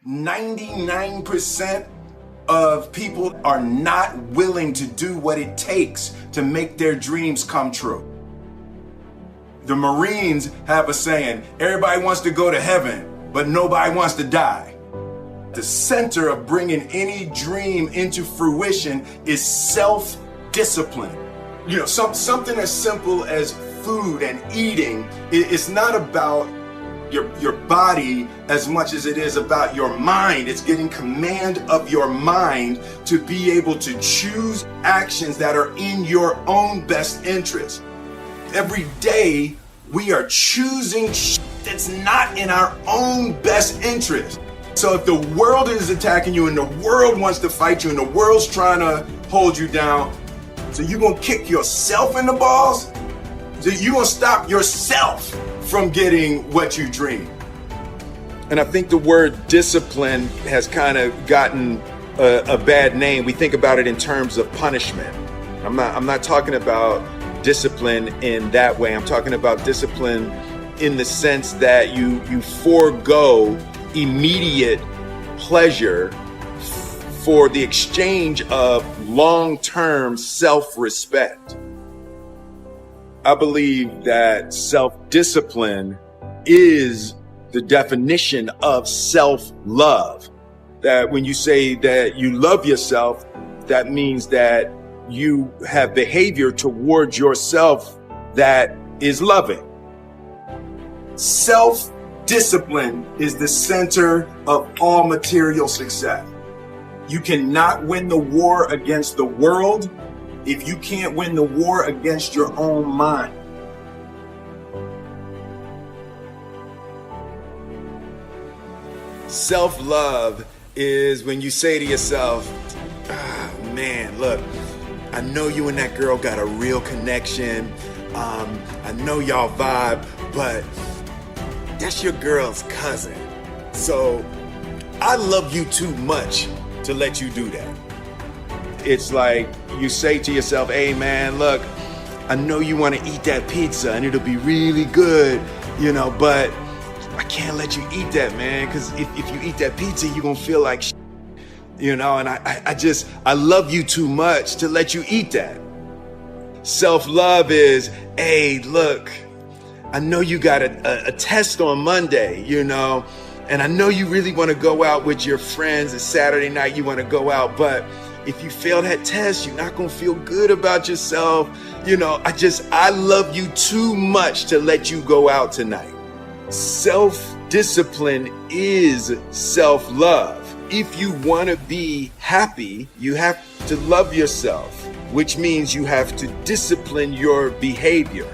99% of people are not willing to do what it takes to make their dreams come true. The Marines have a saying, everybody wants to go to heaven, but nobody wants to die. The center of bringing any dream into fruition is self-discipline. You know, something as simple as food and eating. It's not about your body as much as it is about your mind. It's getting command of your mind to be able to choose actions that are in your own best interest. Every day we are choosing that's not in our own best interest. So if the world is attacking you and the world wants to fight you and the world's trying to hold you down, so you're gonna kick yourself in the balls? So you're gonna stop yourself from getting what you dream. And I think the word discipline has kind of gotten a bad name. We think about it in terms of punishment. I'm not talking about discipline in that way. I'm talking about discipline in the sense that you forego immediate pleasure for the exchange of long-term self-respect. I believe that self-discipline is the definition of self-love. That when you say that you love yourself, that means that you have behavior towards yourself that is loving. Self-discipline is the center of all material success. You cannot win the war against the world if you can't win the war against your own mind. Self-love is when you say to yourself, man, look, I know you and that girl got a real connection. I know y'all vibe, but that's your girl's cousin. So I love you too much to let you do that. It's like you say to yourself, hey man, look, I know you want to eat that pizza and it'll be really good, you know, but I can't let you eat that, man, because if you eat that pizza, you're going to feel like shit, you know, and I love you too much to let you eat that. Self-love is, hey, look, I know you got a test on Monday, you know, and I know you really want to go out with your friends. It's Saturday night, you want to go out, but if you fail that test, you're not going to feel good about yourself. You know, I love you too much to let you go out tonight. Self-discipline is self-love. If you want to be happy, you have to love yourself, which means you have to discipline your behavior.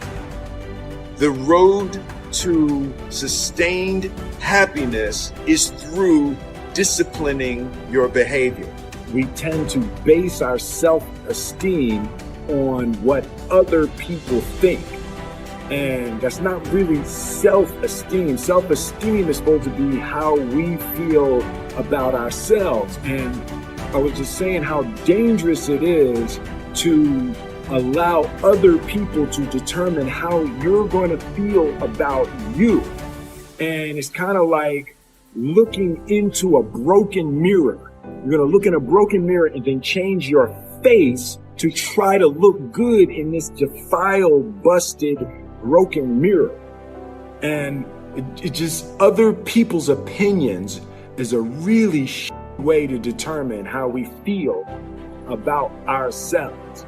The road to sustained happiness is through disciplining your behavior. We tend to base our self-esteem on what other people think. And that's not really self-esteem. Self-esteem is supposed to be how we feel about ourselves. And I was just saying how dangerous it is to allow other people to determine how you're going to feel about you. And it's kind of like looking into a broken mirror. You're going to look in a broken mirror and then change your face to try to look good in this defiled, busted, broken mirror. And it just, other people's opinions is a really way to determine how we feel about ourselves.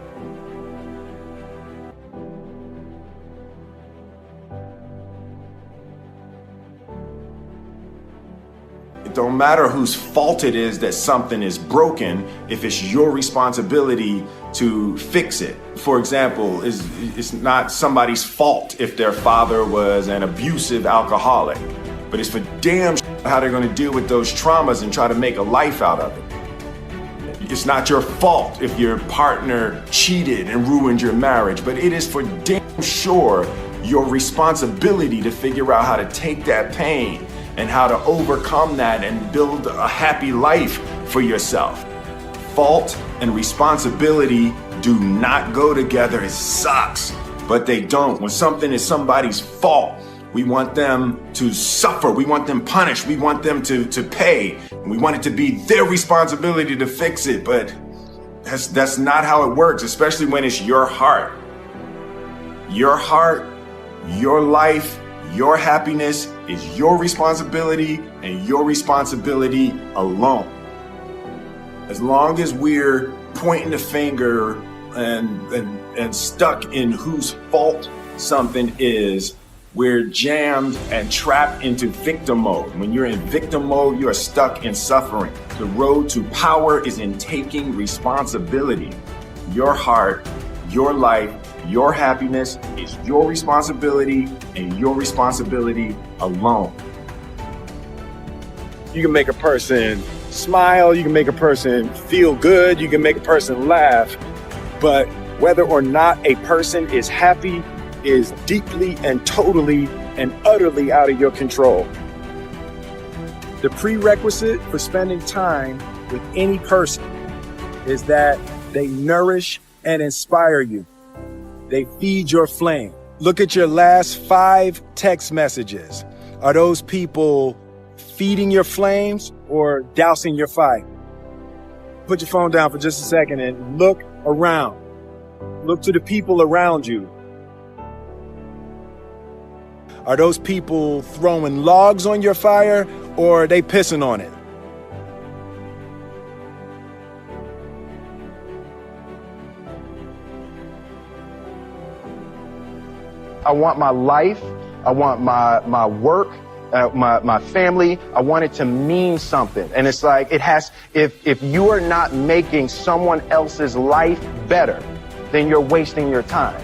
It don't matter whose fault it is that something is broken if it's your responsibility to fix it. For example, it's not somebody's fault if their father was an abusive alcoholic, but it's for damn how they're going to deal with those traumas and try to make a life out of it. It's not your fault if your partner cheated and ruined your marriage, but it is for damn sure your responsibility to figure out how to take that pain and how to overcome that and build a happy life for yourself. Fault and responsibility do not go together. It sucks, but they don't. When something is somebody's fault, We want them to suffer. We want them punished. We want them to pay. We want it to be their responsibility to fix it. But that's not how it works, especially when it's your heart. Your heart, your life, your happiness is your responsibility and your responsibility alone. As long as we're pointing the finger and stuck in whose fault something is, we're jammed and trapped into victim mode. When you're in victim mode, you are stuck in suffering. The road to power is in taking responsibility. Your heart, your life, your happiness is your responsibility and your responsibility alone. You can make a person smile, you can make a person feel good, you can make a person laugh, but whether or not a person is happy is deeply and totally and utterly out of your control. The prerequisite for spending time with any person is that they nourish and inspire you. They feed your flame. Look at your last 5 text messages. Are those people feeding your flames or dousing your fire? Put your phone down for just a second and look around. Look to the people around you. Are those people throwing logs on your fire or are they pissing on it? I want my life, I want my work, my family, I want it to mean something. And it's like, if you are not making someone else's life better, then you're wasting your time.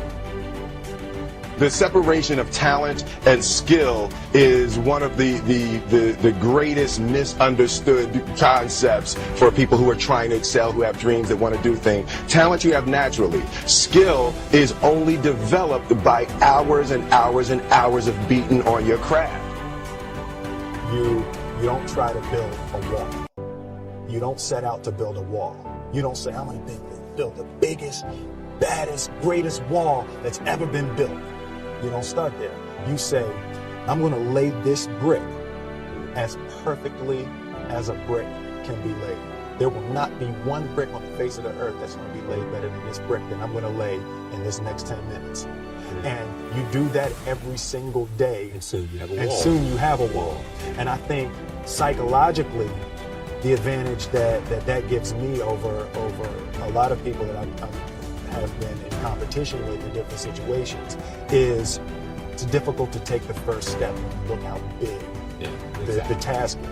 The separation of talent and skill is one of the greatest misunderstood concepts for people who are trying to excel, who have dreams, that want to do things. Talent you have naturally. Skill is only developed by hours and hours and hours of beating on your craft. You don't try to build a wall. You don't set out to build a wall. You don't say, I'm going to build the biggest, baddest, greatest wall that's ever been built. You don't start there. You say, I'm going to lay this brick as perfectly as a brick can be laid. There will not be one brick on the face of the earth that's going to be laid better than this brick that I'm going to lay in this next 10 minutes. And you do that every single day. And soon you have a wall. And soon you have a wall. And I think psychologically, the advantage that gives me over a lot of people that I have been in competition with in different situations is it's difficult to take the first step. Look how big the task is.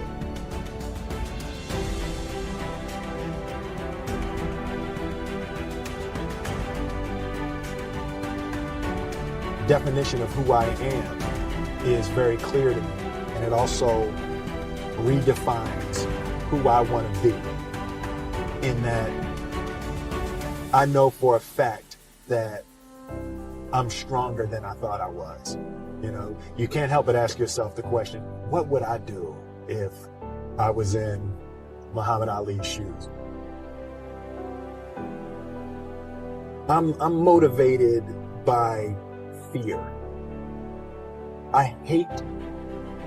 Definition of who I am is very clear to me, and it also redefines who I want to be, in that I know for a fact that I'm stronger than I thought I was. You know, you can't help but ask yourself the question, what would I do if I was in Muhammad Ali's shoes? I'm motivated by fear. I hate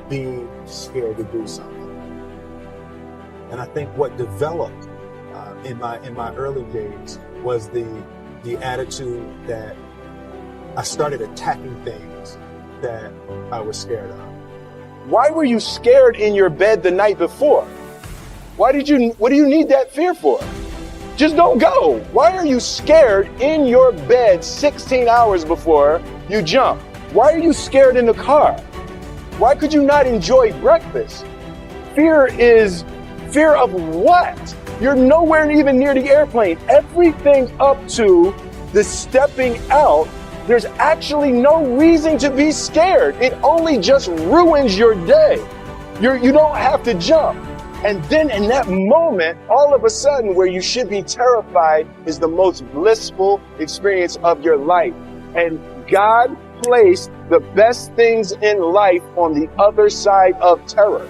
being scared to do something. And I think what developed in my early days was the attitude that I started attacking things that I was scared of. Why were you scared in your bed the night before? What do you need that fear for? Just don't go. Why are you scared in your bed 16 hours before you jump? Why are you scared in the car? Why could you not enjoy breakfast? Fear of what? You're nowhere even near the airplane. Everything up to the stepping out, there's actually no reason to be scared. It only just ruins your day. You don't have to jump. And then in that moment, all of a sudden, where you should be terrified is the most blissful experience of your life. And God placed the best things in life on the other side of terror.